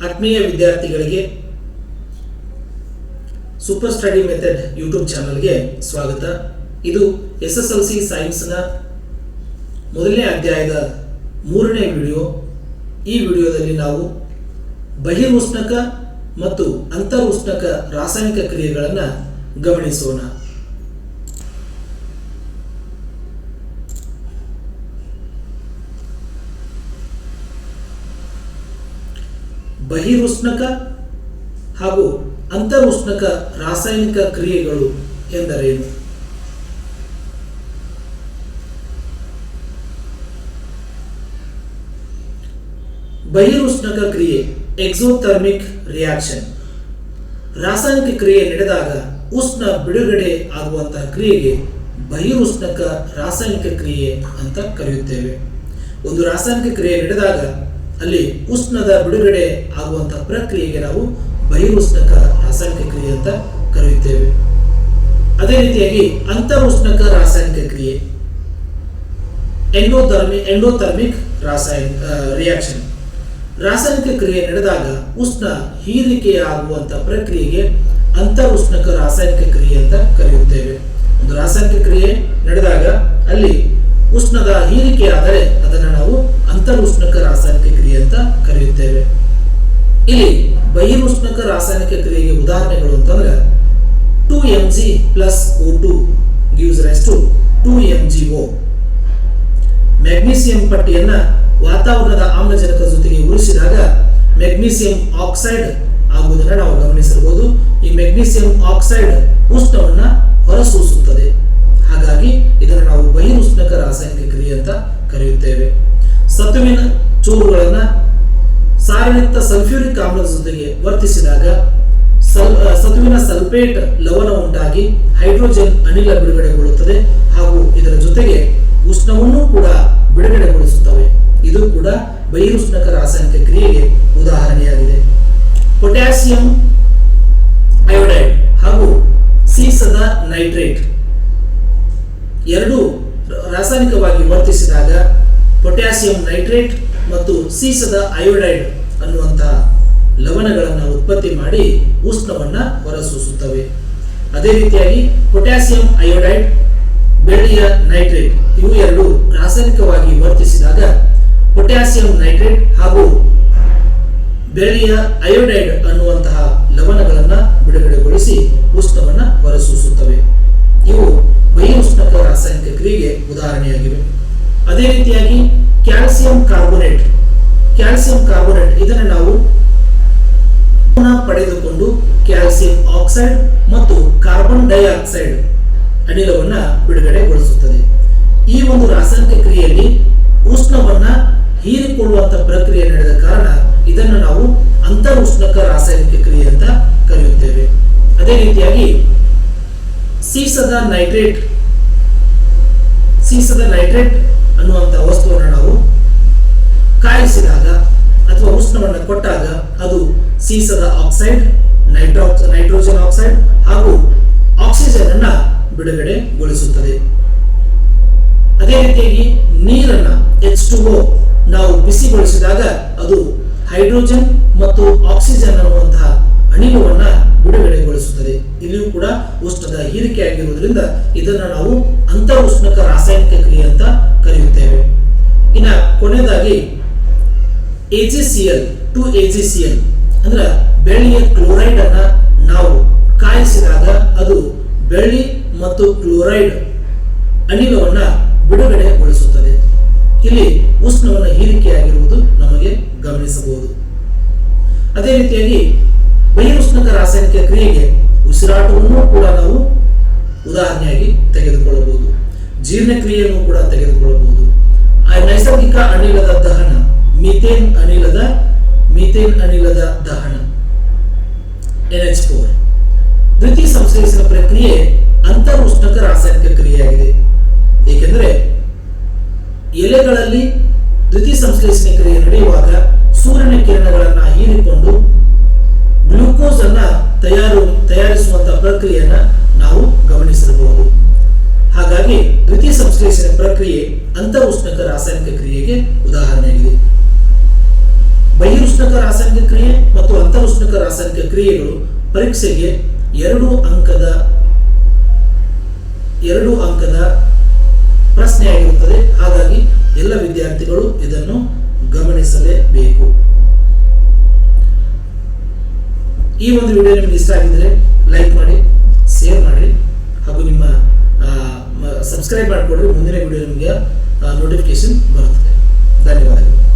ಆತ್ಮೀಯ ವಿದ್ಯಾರ್ಥಿಗಳಿಗೆ super study method YouTube ಚಾನಲ್ಗೆ ಸ್ವಾಗತ. ಇದು SSLC ಸೈನ್ಸ್ನ ಮೊದಲನೇ ಅಧ್ಯಾಯದ 3ನೇ ವಿಡಿಯೋ. ಈ ವಿಡಿಯೋದಲ್ಲಿ ನಾವು ಬಹಿರುಷ್ಣಕ ಮತ್ತು ಅಂತರುಷ್ಣಕ ರಾಸಾಯನಿಕ ಕ್ರಿಯೆಗಳನ್ನು ಗಮನಿಸೋಣ. ಬಹಿರುಷ್ಣಕ ಹಾಗೂ ಅಂತರುಷ್ಣಕ ರಾಸಾಯನಿಕ ಕ್ರಿಯೆಗಳು ಎಂದರೇನು? ಬಹಿರುಷ್ಣಕ ಕ್ರಿಯೆ ಎಕ್ಸೋಥರ್ಮಿಕ್ ರಿಯಾಕ್ಷನ್. ರಾಸಾಯನಿಕ ಕ್ರಿಯೆ ನಡೆದಾಗ ಉಷ್ಣ ಬಿಡುಗಡೆ ಆಗುವಂತಹ ಕ್ರಿಯೆಗೆ ಬಹಿರುಷ್ಣಕ ರಾಸಾಯನಿಕ ಕ್ರಿಯೆ ಅಂತ ಕರೆಯುತ್ತೇವೆ. ಒಂದು ರಾಸಾಯನಿಕ ಕ್ರಿಯೆ ನಡೆದಾಗ ಅಲ್ಲಿ ಉಷ್ಣದ ಬಿಡುಗಡೆ ಆಗುವಂತಹ ಪ್ರಕ್ರಿಯೆಗೆ ನಾವು ಬಹಿರುಷ್ಣಕ ರಾಸಾಯನಿಕ ಕ್ರಿಯೆ ಅಂತ ಕರೆಯುತ್ತೇವೆ. ಅದೇ ರೀತಿಯಾಗಿ ಅಂತರುಷ್ಣಕ ರಾಸಾಯನಿಕ ಕ್ರಿಯೆ ಎಂಡೋಥರ್ಮಿಕ್ ರಿಯಾಕ್ಷನ್. ರಾಸಾಯನಿಕ ಕ್ರಿಯೆ ನಡೆದಾಗ ಉಷ್ಣ ಹೀರಿಕೆಯಾಗುವಂತಹ ಪ್ರಕ್ರಿಯೆಗೆ ಅಂತರುಷ್ಣಕ ರಾಸಾಯನಿಕ ಕ್ರಿಯೆ ಅಂತ ಕರೆಯುತ್ತೇವೆ. ಒಂದು ರಾಸಾಯನಿಕ ಕ್ರಿಯೆ ನಡೆದಾಗ ಅಲ್ಲಿ ಉಷ್ಣದ ಹೀರಿಕೆ ಆದರೆ ಅದನ್ನು ನಾವು ಅಂತರುಷ್ಣಕ ರಾಸಾಯನಿಕ ಕ್ರಿಯೆ ಅಂತ ಕರೆಯುತ್ತೇವೆ. ಇಲ್ಲಿ ಬಹಿರುಷ್ಣಕ ರಾಸಾಯನಿಕ ಕ್ರಿಯೆಗೆ ಉದಾಹರಣೆಗಳು ಅಂತಂದ್ರೆ 2Mg plus O2 gives rise to 2MgO. Magnesium ಪಟ್ಟಿಯನ್ನ ವಾತಾವರಣದ ಆಮ್ಲಜನಕ ಜೊತೆಗೆ ಉಳಿಸಿದಾಗ ಮೆಗ್ನೀಸಿಯಂ ಆಕ್ಸೈಡ್ ಆಗುವುದನ್ನು ನಾವು ಗಮನಿಸಬಹುದು. ಈ ಮೆಗ್ನೀಸಿಯಂ ಆಕ್ಸೈಡ್ ಉಷ್ಣವನ್ನ ಹೊರಸೂಸುತ್ತದೆ. ಹಾಗಾಗಿ ಇದನ್ನು ನಾವು ಬಹಿರುಷ್ಣಕ ರಾಸಾಯನಿಕ ಕ್ರಿಯೆ ಅಂತ ಕರೆಯುತ್ತೇವೆ. ಸತುವಿನ ಚೂರುಗಳನ್ನ ಸಾರಯುಕ್ತ ಸಲ್ಫ್ಯೂರಿಕ್ ಆಮ್ಲದ ಜೊತೆಗೆ ವರ್ತಿಸಿದಾಗ ಸತುವಿನ ಸಲ್ಫೇಟ್ ಲವಣ ಉಂಟಾಗಿ ಹೈಡ್ರೋಜನ್ ಅನಿಲ ಬಿಡುಗಡೆಗೊಳ್ಳುತ್ತದೆ ಹಾಗೂ ಇದರ ಜೊತೆಗೆ ಉಷ್ಣವನ್ನು ಕೂಡ ಬಿಡುಗಡೆಗೊಳಿಸುತ್ತವೆ. ಇದು ಕೂಡ ಬಹಿರುಷ್ಣಕ ರಾಸಾಯನಿಕ ಕ್ರಿಯೆಗೆ ಉದಾಹರಣೆಯಾಗಿದೆ. ಪೊಟ್ಯಾಸಿಯಂ ಅಯೋಡೈಡ್ ಹಾಗೂ ಸೀಸದ ನೈಟ್ರೇಟ್ ಎರಡು ರಾಸಾಯನಿಕವಾಗಿ ವರ್ತಿಸಿದಾಗ ಪೊಟ್ಯಾಸಿಯಂ ನೈಟ್ರೇಟ್ ಮತ್ತು ಸೀಸದ ಅಯೋಡೈಡ್ ಅನ್ನುವಂತಹ ಲವಣಗಳನ್ನು ಉತ್ಪತ್ತಿ ಮಾಡಿ ಉಷ್ಣವನ್ನ ಹೊರಸೂಸುತ್ತವೆ. ಅದೇ ರೀತಿಯಾಗಿ ಪೊಟ್ಯಾಸಿಯಂ ಅಯೋಡೈಡ್, ಬೆಳ್ಳಿಯ ನೈಟ್ರೇಟ್ ಇವು ಎರಡು ರಾಸಾಯನಿಕವಾಗಿ ವರ್ತಿಸಿದಾಗ ಪೊಟ್ಯಾಸಿಯಂ ನೈಟ್ರೇಟ್ ಹಾಗೂ ಬೆಳ್ಳಿಯ ಅಯೋಡೈಡ್ ಅನ್ನುವಂತಹ ಲವಣಗಳನ್ನು ಬಿಡುಗಡೆಗೊಳಿಸಿ ಉಷ್ಣವನ್ನ ಹೊರಸೂಸುತ್ತವೆ. ಇವು ಬಹಿರುಷ್ಣಕ ರಾಸಾಯನಿಕ ಕ್ರಿಯೆಗೆ ಉದಾಹರಣೆಯಾಗಿವೆ. ಅದೇ ರೀತಿಯಾಗಿ ಕ್ಯಾಲ್ಸಿಯಂ ಕಾರ್ಬೋನೇಟ್ ಇದನ್ನು ನಾವು ಪಡೆದುಕೊಂಡು ಕ್ಯಾಲ್ಸಿಯಂ ಆಕ್ಸೈಡ್ ಮತ್ತು ಕಾರ್ಬನ್ ಡೈಆಕ್ಸೈಡ್ ಅನಿಲವನ್ನ ಬಿಡುಗಡೆಗೊಳಿಸುತ್ತದೆ. ಈ ಒಂದು ರಾಸಾಯನಿಕ ಕ್ರಿಯೆಯಲ್ಲಿ ಉಷ್ಣವನ್ನ ಹೀರಿಕೊಳ್ಳುವಂತಹ ಪ್ರಕ್ರಿಯೆ ನಡೆದ ಕಾರಣ ಇದನ್ನು ನಾವು ಅಂತರುಷ್ಣಕ ರಾಸಾಯನಿಕ ಕ್ರಿಯೆ ಅಂತ ಕರೆಯುತ್ತೇವೆ. ಅದೇ ರೀತಿಯಾಗಿ ಸೀಸದ ನೈಟ್ರೇಟ್ ಅನ್ನುವಂತಹ ವಸ್ತುವನ್ನು ನಾವು ಕಾಯಿಸಿದಾಗ ಅಥವಾ ಉಷ್ಣವನ್ನು ಕೊಟ್ಟಾಗ ಅದು ಸೀಸದ ಆಕ್ಸೈಡ್, ನೈಟ್ರೋಜನ್ ಆಕ್ಸೈಡ್ ಹಾಗೂ ಆಕ್ಸಿಜನ್ ಅನ್ನ ಬಿಡುಗಡೆಗೊಳಿಸುತ್ತದೆ. ಅದೇ ರೀತಿಯಾಗಿ ನೀರನ್ನ H2O ನಾವು ಬಿಸಿಗೊಳಿಸಿದಾಗ ಅದು ಹೈಡ್ರೋಜನ್ ಮತ್ತು ಆಕ್ಸಿಜನ್ ಅನ್ನುವಂತಹ ಅನಿಲವನ್ನ ಬಿಡುಗಡೆಗೊಳಿಸುತ್ತದೆ. ಇಲ್ಲಿಯೂ ಕೂಡ ಉಷ್ಣದ ಹೀರಿಕೆ ಆಗಿರುವುದರಿಂದ ಇದನ್ನು ನಾವು ಅಂತರುಷ್ಣಕ ರಾಸಾಯನಿಕ ಕ್ರಿಯೆ ಅಂತ ಕರೆಯುತ್ತೇವೆ. ಇನ್ನು ಕೊನೆಯದಾಗಿ AgCl 2AgCl ಅಂದ್ರೆ ಬೆಳ್ಳಿಯ ಕ್ಲೋರೈಡ್ ಅನ್ನ ನಾವು ಕಾಯಿಸಿದಾಗ ಅದು ಬೆಳ್ಳಿ ಮತ್ತು ಕ್ಲೋರೈಡ್ ಅನಿಲವನ್ನ ಬಿಡುಗಡೆಗೊಳಿಸುತ್ತದೆ. ಇಲ್ಲಿ ಉಷ್ಣವನ್ನ ಹೀರಿಕೆಯಾಗಿರುವುದು ನಮಗೆ ಗಮನಿಸಬಹುದು. ಅದೇ ರೀತಿಯಾಗಿ ಬಹಿರುಷ್ಣಕ ರಾಸಾಯನಿಕ ಕ್ರಿಯೆಗೆ ಉಸಿರಾಟವನ್ನು ಕೂಡ ನಾವು ಉದಾಹರಣೆಯಾಗಿ ತೆಗೆದುಕೊಳ್ಳಬಹುದು. ಜೀರ್ಣಕ್ರಿಯೆಯನ್ನು ಕೂಡ ತೆಗೆದುಕೊಳ್ಳಬಹುದು. ನೈಸರ್ಗಿಕ ಅನಿಲದ ದಹನ, ಮೀಥೇನ್ ಅನಿಲದ ದಹನ NH4. ದ್ವಿತೀಯ ಸಂಶ್ಲೇಷಣ ಪ್ರಕ್ರಿಯೆ ಅಂತರುಷ್ಣಕ ರಾಸಾಯನಿಕ ಕ್ರಿಯೆಯಾಗಿದೆ. ಏಕೆಂದರೆ ಎಲೆಗಳಲ್ಲಿ ದ್ವಿತೀಯ ಸಂಶ್ಲೇಷಣೆ ಕ್ರಿಯೆ ನಡೆಯುವಾಗ ಸೂರ್ಯನ ಕಿರಣಗಳನ್ನ ಹೀರಿಕೊಂಡು ಗ್ಲೂಕೋಸ್ ಅನ್ನ ತಯಾರಿಸುವಂತಹ ಪ್ರಕ್ರಿಯೆಯನ್ನ ನಾವು ಗಮನಿಸಬಹುದು. ಹಾಗಾಗಿ ದ್ವಿತೀಯ ಸಂಶ್ಲೇಷಣೆ ಪ್ರಕ್ರಿಯೆ ಅಂತರುಷ್ಣಕ ರಾಸಾಯನಿಕ ಕ್ರಿಯೆಗೆ ಉದಾಹರಣೆಯಾಗಿದೆ. ಬಹಿರುಷ್ಣಕ ರಾಸಾಯನಿಕ ಕ್ರಿಯೆ ಮತ್ತು ಅಂತರುಷ್ಣಕ ರಾಸಾಯನಿಕ ಕ್ರಿಯೆಗಳು ಪರೀಕ್ಷೆಗೆ 2 ಅಂಕದ ಪ್ರಶ್ನೆಯಾಗಿರುತ್ತದೆ. ಹಾಗಾಗಿ ಎಲ್ಲ ವಿದ್ಯಾರ್ಥಿಗಳು ಇದನ್ನು ಗಮನಿಸಲೇಬೇಕು. ಈ ಒಂದು ವಿಡಿಯೋ ನಿಮಗೆ ಇಷ್ಟ ಆಗಿದ್ರೆ ಲೈಕ್ ಮಾಡಿ, ಶೇರ್ ಮಾಡಿ ಹಾಗೂ ನಿಮ್ಮ ಸಬ್ಸ್ಕ್ರೈಬ್ ಮಾಡಿಕೊಡ್ರಿ. ಮುಂದಿನ ವಿಡಿಯೋ ನಿಮಗೆ ನೋಟಿಫಿಕೇಶನ್ ಬರುತ್ತದೆ. ಧನ್ಯವಾದಗಳು.